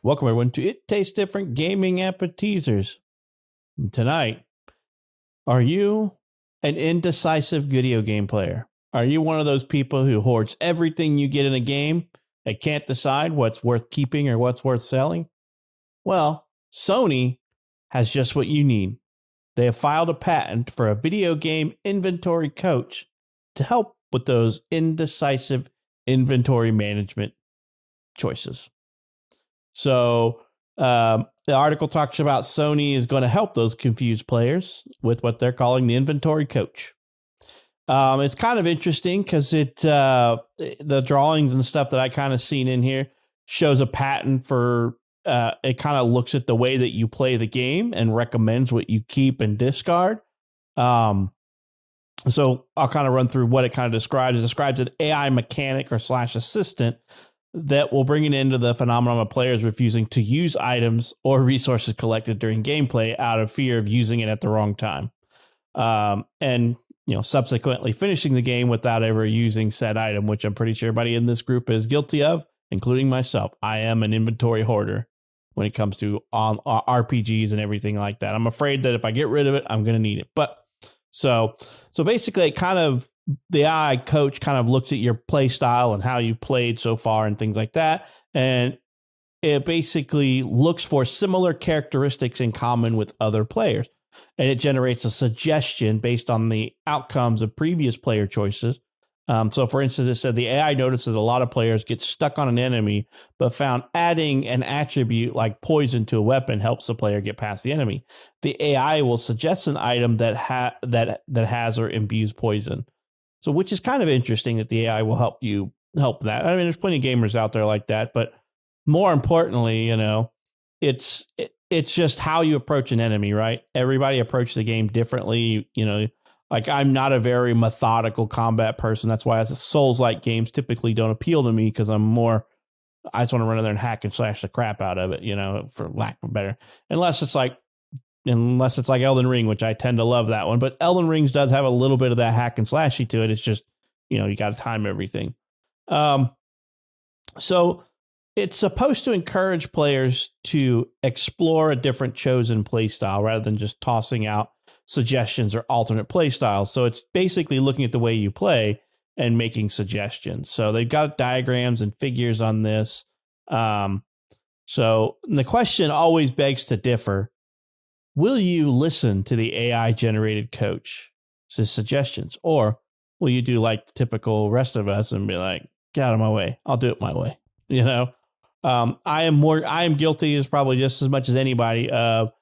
Welcome, everyone, to It Tastes Different Gaming Appetizers. And tonight, are you an indecisive video game player? Are you one of those people who hoards everything you get in a game and can't decide what's worth keeping or what's worth selling? Well, Sony has just what you need. They have filed a patent for a video game inventory coach to help with those indecisive inventory management choices. So the article talks about Sony is going to help those confused players with what they're calling the inventory coach. It's kind of interesting because the drawings and stuff that I kind of seen in here shows a patent for it kind of looks at the way that you play the game and recommends what you keep and discard. So I'll kind of run through what it kind of describes. It describes an AI mechanic or / assistant that will bring an end to the phenomenon of players refusing to use items or resources collected during gameplay out of fear of using it at the wrong time. And subsequently finishing the game without ever using said item, which I'm pretty sure everybody in this group is guilty of, including myself. I am an inventory hoarder when it comes to RPGs and everything like that. I'm afraid that if I get rid of it, I'm going to need it. But so basically the AI coach kind of looks at your play style and how you've played so far and things like that. And it basically looks for similar characteristics in common with other players. And it generates a suggestion based on the outcomes of previous player choices. So, for instance, it said the AI notices a lot of players get stuck on an enemy, but found adding an attribute like poison to a weapon helps the player get past the enemy. The AI will suggest an item that has or imbues poison. So, which is kind of interesting that the AI will help that. I mean, there's plenty of gamers out there like that, but more importantly, it's just how you approach an enemy, right? Everybody approaches the game differently, Like, I'm not a very methodical combat person. That's why Souls-like games typically don't appeal to me, because I just want to run in there and hack and slash the crap out of it, for lack of better. Unless it's like Elden Ring, which I tend to love that one. But Elden Rings does have a little bit of that hack and slashy to it. It's just, you got to time everything. So it's supposed to encourage players to explore a different chosen play style rather than just tossing out suggestions or alternate play styles. So it's basically looking at the way you play and making suggestions. So they've got diagrams and figures on this. So the question always begs to differ. Will you listen to the AI generated coach's suggestions, or will you do like the typical rest of us and be like, get out of my way. I'll do it my way. I am guilty as probably just as much as anybody of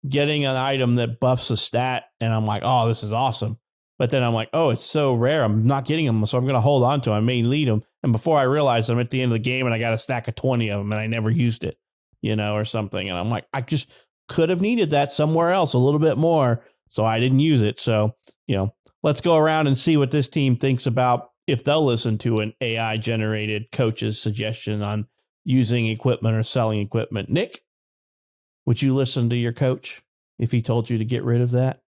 getting an item that buffs a stat, and I'm like, oh, this is awesome. But then I'm like, oh, it's so rare. I'm not getting them, so I'm going to hold on to them. I may need them. And before I realize I'm at the end of the game and I got a stack of 20 of them and I never used it, or something. And I'm like, I just could have needed that somewhere else a little bit more, so I didn't use it. So, let's go around and see what this team thinks about if they'll listen to an AI generated coach's suggestion on using equipment or selling equipment. Nick, would you listen to your coach if he told you to get rid of that?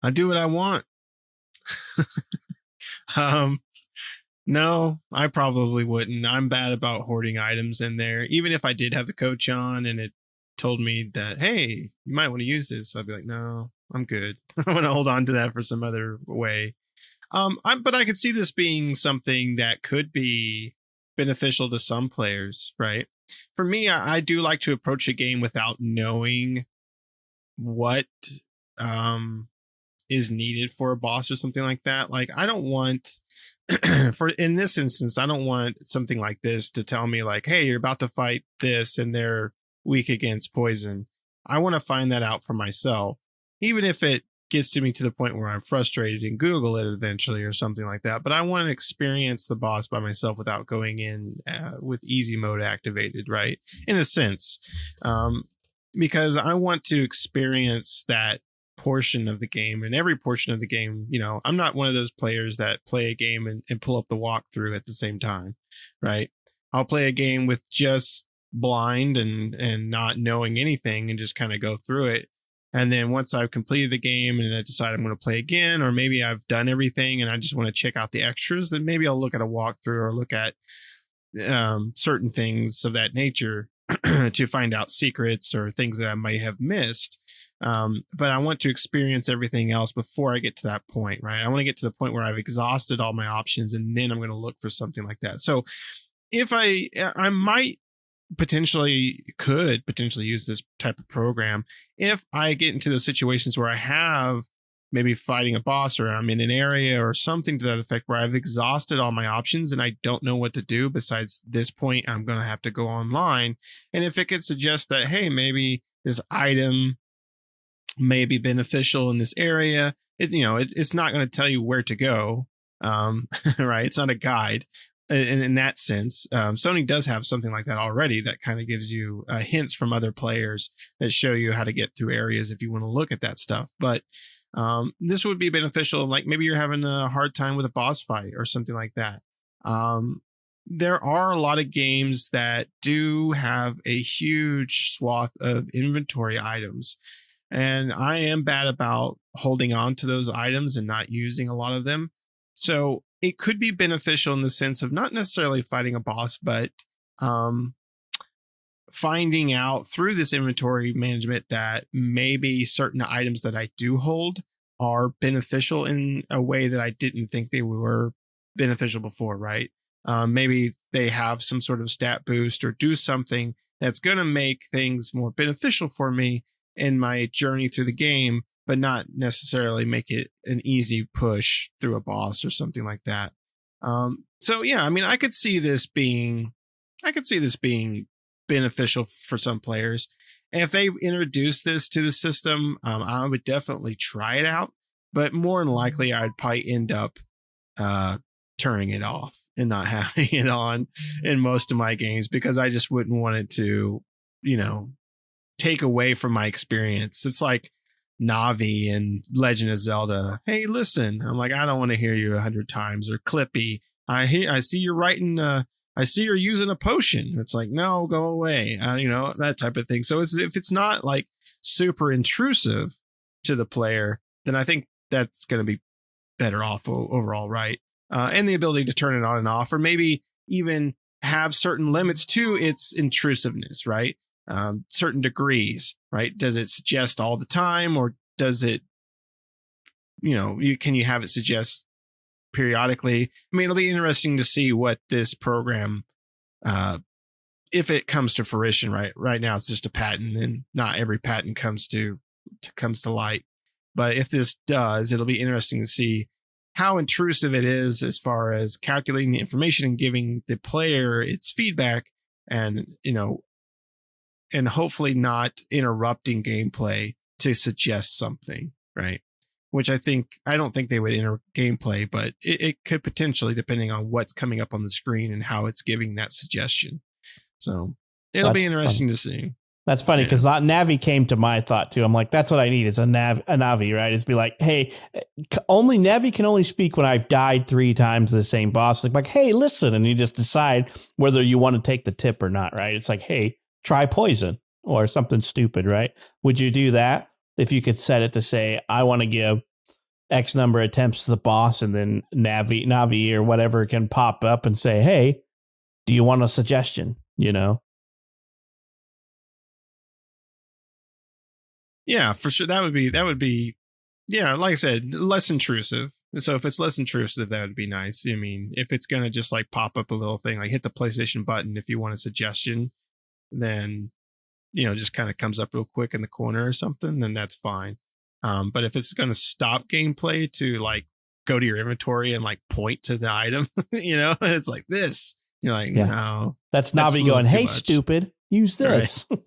I do what I want. No, I probably wouldn't. I'm bad about hoarding items in there. Even if I did have the coach on and it told me that, hey, you might want to use this, I'd be like, no, I'm good. I want to hold on to that for some other way. But I could see this being something that could be beneficial to some players, right? For me, I do like to approach a game without knowing what is needed for a boss or something like that. Like, I don't want in this instance, I don't want something like this to tell me like, hey, you're about to fight this and they're weak against poison. I want to find that out for myself, even if it gets to me to the point where I'm frustrated and Google it eventually or something like that. But I want to experience the boss by myself without going in with easy mode activated, right? In a sense, because I want to experience that portion of the game, and every portion of the game. I'm not one of those players that play a game and pull up the walkthrough at the same time, right? I'll play a game with just blind and not knowing anything and just kind of go through it. And then once I've completed the game and I decide I'm going to play again, or maybe I've done everything and I just want to check out the extras, then maybe I'll look at a walkthrough or look at certain things of that nature to find out secrets or things that I might have missed. But I want to experience everything else before I get to that point, right? I want to get to the point where I've exhausted all my options, and then I'm going to look for something like that. So if I might could potentially use this type of program if I get into those situations where I have maybe fighting a boss, or I'm in an area or something to that effect where I've exhausted all my options and I don't know what to do besides this point. I'm going to have to go online. And if it could suggest that, hey, maybe this item may be beneficial in this area, it's not going to tell you where to go. Right. It's not a guide. In that sense, Sony does have something like that already that kind of gives you hints from other players that show you how to get through areas if you want to look at that stuff. But this would be beneficial, like maybe you're having a hard time with a boss fight or something like that. There are a lot of games that do have a huge swath of inventory items, and I am bad about holding on to those items and not using a lot of them. So it could be beneficial in the sense of not necessarily fighting a boss, but finding out through this inventory management that maybe certain items that I do hold are beneficial in a way that I didn't think they were beneficial before, right? Maybe they have some sort of stat boost or do something that's going to make things more beneficial for me in my journey through the game, but not necessarily make it an easy push through a boss or something like that. So yeah, I mean, I could see this being beneficial for some players. And if they introduce this to the system, I would definitely try it out. But more than likely, I'd probably end up turning it off and not having it on in most of my games because I just wouldn't want it to, take away from my experience. It's like Navi and Legend of Zelda. Hey, listen, I'm like, I don't want to hear you 100 times. Or Clippy, I see you're writing. I see you're using a potion. It's like, no, go away. That type of thing. So if it's not like super intrusive to the player, then I think that's going to be better off overall, right? And the ability to turn it on and off, or maybe even have certain limits to its intrusiveness, right? Certain degrees, right? Does it suggest all the time, or does it, can you have it suggest periodically? I mean, it'll be interesting to see what this program, if it comes to fruition, right? Right now, it's just a patent, and not every patent comes to light. But if this does, it'll be interesting to see how intrusive it is as far as calculating the information and giving the player its feedback, and and hopefully not interrupting gameplay to suggest something, right? Which I don't think they would enter gameplay, but it could potentially, depending on what's coming up on the screen and how it's giving that suggestion. So it'll be interesting to see. That's funny because Navi came to my thought too. I'm like, that's what I need. It's a Navi, right? It's be like, hey, Navi can only speak when I've died 3 times to the same boss. Like, hey, listen, and you just decide whether you want to take the tip or not, right? It's like, hey, try poison or something stupid, right? Would you do that if you could set it to say, I want to give X number of attempts to the boss, and then Navi or whatever can pop up and say, hey, do you want a suggestion? Yeah, for sure. That would be, yeah, like I said, less intrusive. So if it's less intrusive, that would be nice. I mean, if it's going to just like pop up a little thing, like hit the PlayStation button if you want a suggestion, then, just kind of comes up real quick in the corner or something, then that's fine. But if it's going to stop gameplay to like go to your inventory and like point to the item, it's like this. You're like, yeah. No. That's Navi going, hey, stupid, use this. Right.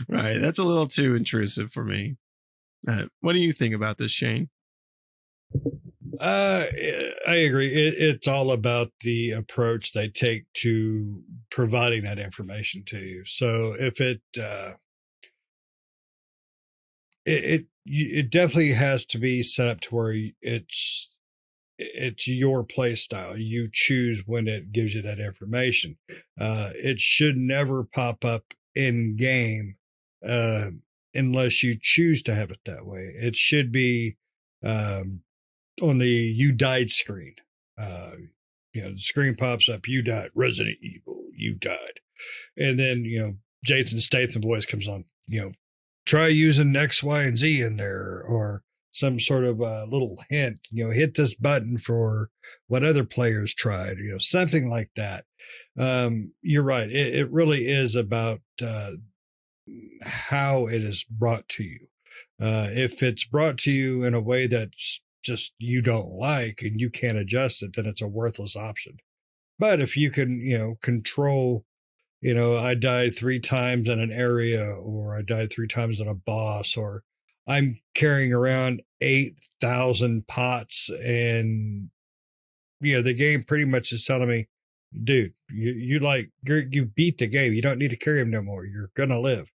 Right. That's a little too intrusive for me. What do you think about this, Shane? I agree. It's all about the approach they take to providing that information to you. So if it definitely has to be set up to where it's your play style. You choose when it gives you that information. It should never pop up in game unless you choose to have it that way. It should be on the you died screen. the screen pops up, you died, Resident Evil, you died. And then, Jason Statham voice comes on, try using X, Y, and Z in there, or some sort of little hint, hit this button for what other players tried, something like that. You're right. It really is about how it is brought to you. If it's brought to you in a way that's just you don't like and you can't adjust it, then it's a worthless option. But if you can, control, I died 3 times in an area, or I died 3 times in a boss, or I'm carrying around 8,000 pots, and the game pretty much is telling me, dude, you beat the game. You don't need to carry them no more. You're gonna live.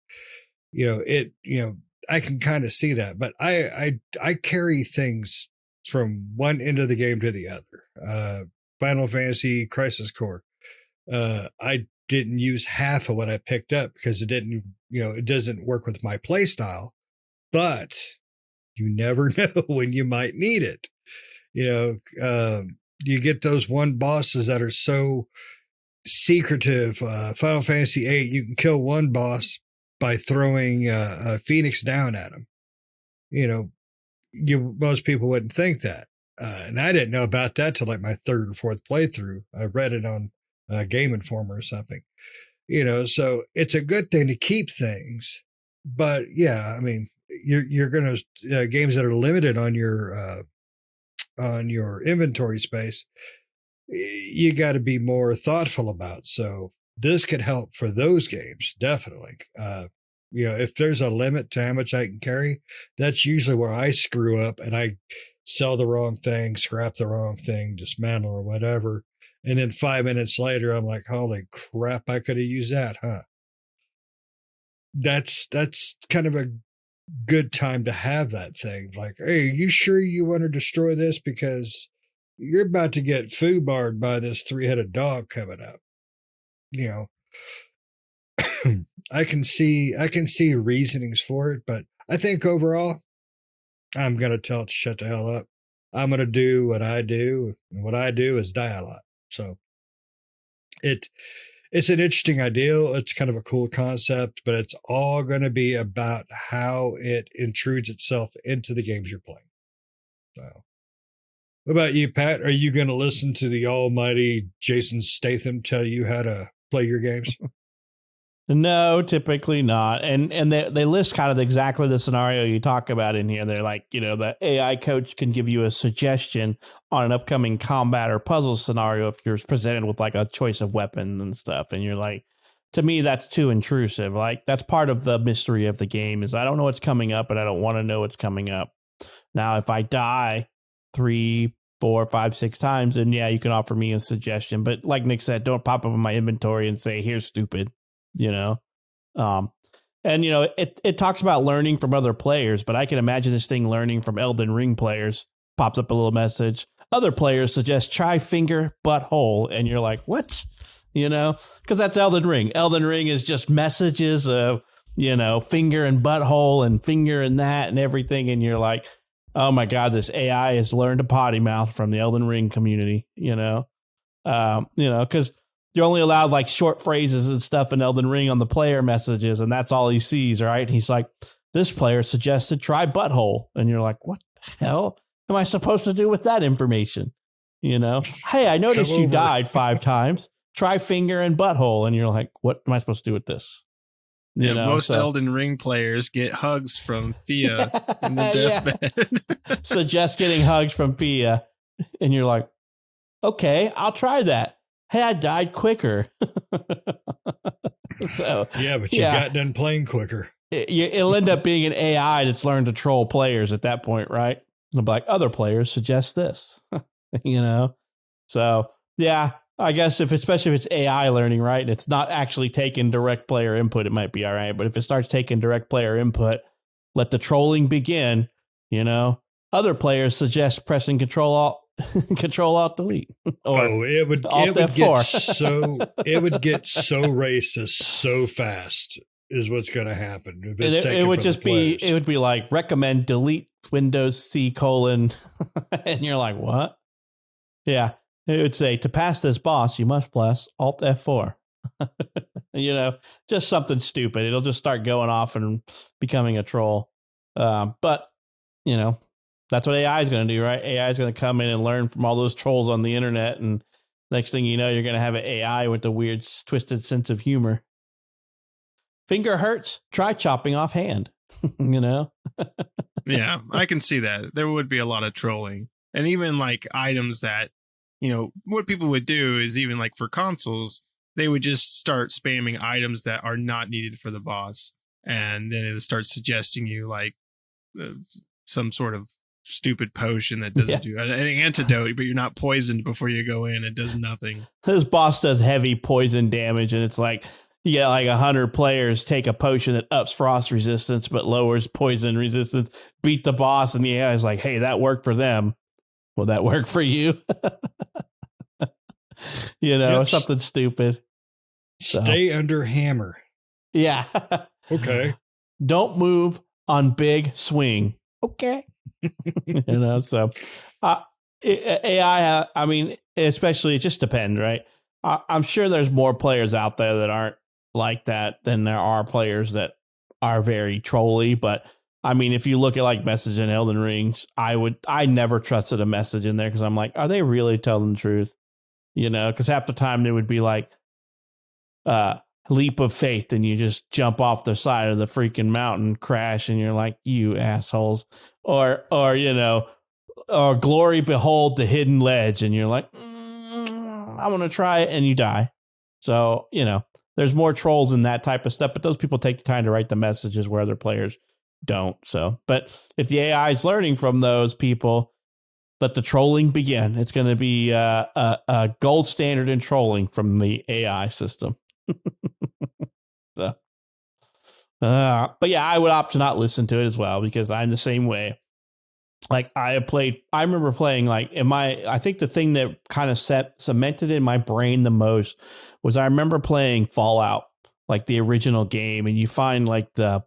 I can kind of see that, but I carry things from one end of the game to the other. Final Fantasy Crisis Core. I didn't use half of what I picked up because it didn't, it doesn't work with my play style, but you never know when you might need it. You get those one bosses that are so secretive. Final Fantasy VIII, you can kill one boss by throwing a phoenix down at him. Most people wouldn't think that. And I didn't know about that till like my 3rd or 4th playthrough. I read it on Game Informer or something. So it's a good thing to keep things. But yeah, I mean, you're going to games that are limited on your inventory space, you got to be more thoughtful about. So this could help for those games, definitely. If there's a limit to how much I can carry, that's usually where I screw up and I sell the wrong thing, scrap the wrong thing, dismantle or whatever. And then 5 minutes later, I'm like, holy crap, I could have used that, huh? That's kind of a good time to have that thing. Like, hey, you sure you want to destroy this? Because you're about to get foobarred by this 3-headed dog coming up. I can see reasonings for it, but I think overall, I'm going to tell it to shut the hell up. I'm going to do what I do, and what I do is die a lot. So it's an interesting idea. It's kind of a cool concept, but it's all going to be about how it intrudes itself into the games you're playing. So what about you, Pat? Are you going to listen to the almighty Jason Statham tell you how to play your games? No, typically not. And they list kind of exactly the scenario you talk about in here. They're like, the AI coach can give you a suggestion on an upcoming combat or puzzle scenario if you're presented with like a choice of weapons and stuff. And you're like, to me, that's too intrusive. Like, that's part of the mystery of the game is I don't know what's coming up and I don't want to know what's coming up. Now, if I die 3, 4, 5, 6 times, then yeah, you can offer me a suggestion. But like Nick said, don't pop up in my inventory and say, here's stupid. It talks about learning from other players, but I can imagine this thing learning from Elden Ring players. Pops up a little message. Other players suggest try finger, butthole. And you're like, what? Because that's Elden Ring. Elden Ring is just messages of, finger and butthole and finger and that and everything. And you're like, oh my God, this AI has learned a potty mouth from the Elden Ring community, because you're only allowed like short phrases and stuff in Elden Ring on the player messages, and that's all he sees, right? And he's like, this player suggested try butthole. And you're like, what the hell am I supposed to do with that information? Hey, I noticed you died 5 times. Try finger and butthole. And you're like, what am I supposed to do with this? Most Elden Ring players get hugs from Fia in the deathbed. Suggest getting hugs from Fia. And you're like, okay, I'll try that. Hey, I died quicker. So yeah, but you got done playing quicker. It'll end up being an AI that's learned to troll players at that point, right? It'll be like, other players suggest this, So yeah, I guess especially if it's AI learning, right? And it's not actually taking direct player input, it might be all right. But if it starts taking direct player input, let the trolling begin. Other players suggest pressing Control Alt Delete. It would get so racist so fast is what's going to happen. It would be like recommend delete Windows C : and you're like, what? Yeah. It would say, to pass this boss, you must press Alt F4. Just something stupid. It'll just start going off and becoming a troll. But, that's what AI is going to do, right? AI is going to come in and learn from all those trolls on the internet. And next thing you know, you're going to have an AI with a weird, twisted sense of humor. Finger hurts. Try chopping off hand, Yeah, I can see that. There would be a lot of trolling. And even like items that, what people would do is even like for consoles, they would just start spamming items that are not needed for the boss. And then it'll start suggesting you like some sort of stupid potion that doesn't do an antidote, but you're not poisoned before you go in. It does nothing. This boss does heavy poison damage, and it's like you get like 100 players take a potion that ups frost resistance but lowers poison resistance, beat the boss, and the AI is like, hey, that worked for them. Will that work for you? Something stupid. Stay under hammer. Yeah. Okay. Don't move on big swing. Okay. So AI, I mean, especially it just depends, right? I'm sure there's more players out there that aren't like that than there are players that are very trolly. But I mean, if you look at like message in Elden Rings, I never trusted a message in there because I'm like, are they really telling the truth? Because half the time they would be like, leap of faith, and you just jump off the side of the freaking mountain, crash, and you're like, you assholes. Or glory behold the hidden ledge, and you're like, I want to try it, and you die. So, there's more trolls in that type of stuff, but those people take the time to write the messages where other players don't. So, but if the AI is learning from those people, let the trolling begin. It's going to be a gold standard in trolling from the AI system. So, but yeah, I would opt to not listen to it as well because I'm the same way. Like I remember playing like I think the thing that kind of cemented in my brain the most was I remember playing Fallout, like the original game, and you find like the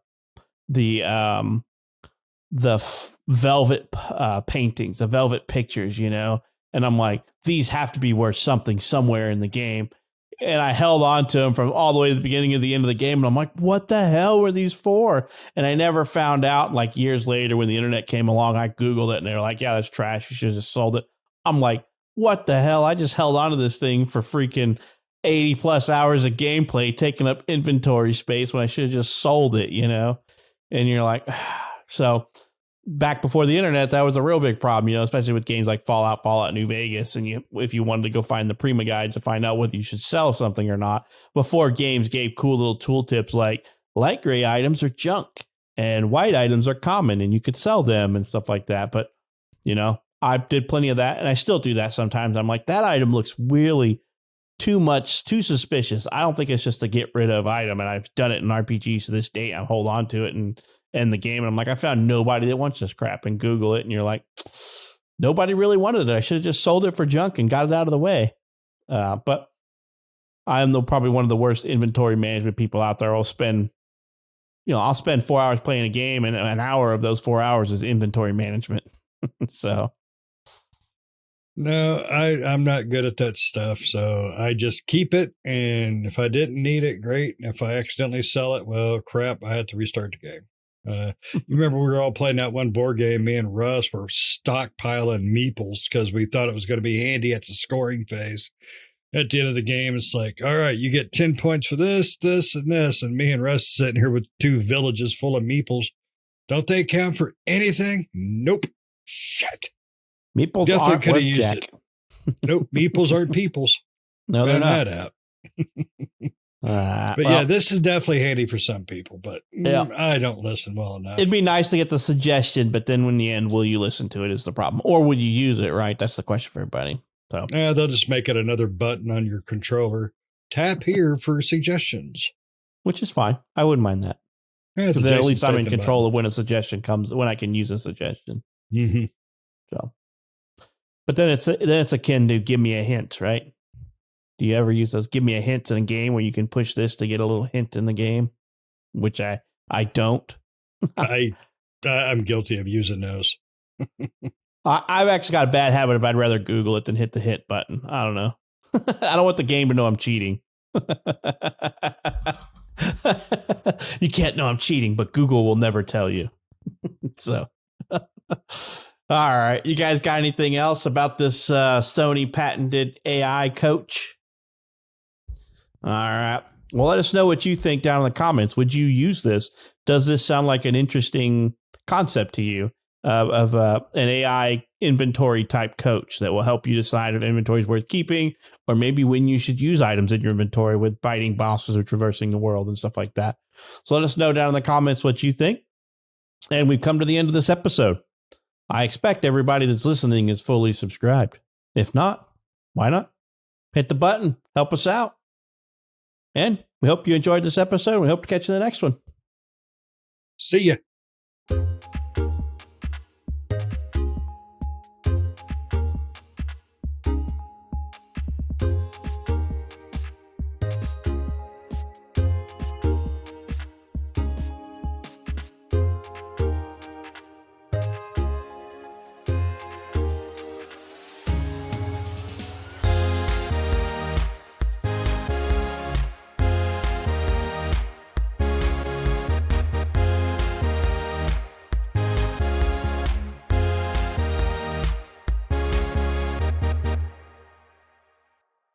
velvet paintings, the velvet pictures, and I'm like, these have to be worth something somewhere in the game. And I held on to them from all the way to the beginning of the end of the game. And I'm like, what the hell were these for? And I never found out. Like years later, when the internet came along, I Googled it and they were like, yeah, that's trash. You should have just sold it. I'm like, what the hell? I just held on to this thing for freaking 80 plus hours of gameplay, taking up inventory space when I should have just sold it, And you're like, so back before the internet, that was a real big problem, especially with games like Fallout New Vegas. And if you wanted to go find the Prima guide to find out whether you should sell something or not, before games gave cool little tool tips like light gray items are junk and white items are common and you could sell them and stuff like that. But, I did plenty of that and I still do that sometimes. I'm like, that item looks really too suspicious. I don't think it's just a get rid of item. And I've done it in RPGs to this day. I hold on to it and end the game. And I'm like, I found nobody that wants this crap, and Google it. And you're like, nobody really wanted it. I should have just sold it for junk and got it out of the way. But I'm probably one of the worst inventory management people out there. I'll spend 4 hours playing a game and an hour of those 4 hours is inventory management. So. No, I'm not good at that stuff. So I just keep it. And if I didn't need it, great. And if I accidentally sell it, well, crap, I had to restart the game. You remember we were all playing that one board game. Me and Russ were stockpiling meeples because we thought it was going to be handy at the scoring phase. At the end of the game, it's like, all right, you get 10 points for this, this, and this. And me and Russ sitting here with 2 villages full of meeples. Don't they count for anything? Nope. Shit. Meeples definitely aren't worth jack. Nope. Meeples aren't peoples. No, they're not. That out. But yeah, this is definitely handy for some people, but I don't listen well enough. It'd be nice to get the suggestion, but then in the end, will you listen to it is the problem. Or will you use it, right? That's the question for everybody. So they'll just make it another button on your controller. Tap here for suggestions. Which is fine. I wouldn't mind that. Because at least I'm in control of when a suggestion comes, when I can use a suggestion. Mm-hmm. So, but then it's akin to give me a hint, right? Do you ever use those give me a hint in a game where you can push this to get a little hint in the game? Which I don't. I'm guilty of using those. I've actually got a bad habit of I'd rather Google it than hit the hit button. I don't know. I don't want the game to know I'm cheating. You can't know I'm cheating, but Google will never tell you. So, all right. You guys got anything else about this Sony patented AI coach? All right. Well, let us know what you think down in the comments. Would you use this? Does this sound like an interesting concept to you of an AI inventory type coach that will help you decide if inventory is worth keeping, or maybe when you should use items in your inventory with fighting bosses or traversing the world and stuff like that? So let us know down in the comments what you think. And we've come to the end of this episode. I expect everybody that's listening is fully subscribed. If not, why not? Hit the button. Help us out. And we hope you enjoyed this episode. We hope to catch you in the next one. See ya.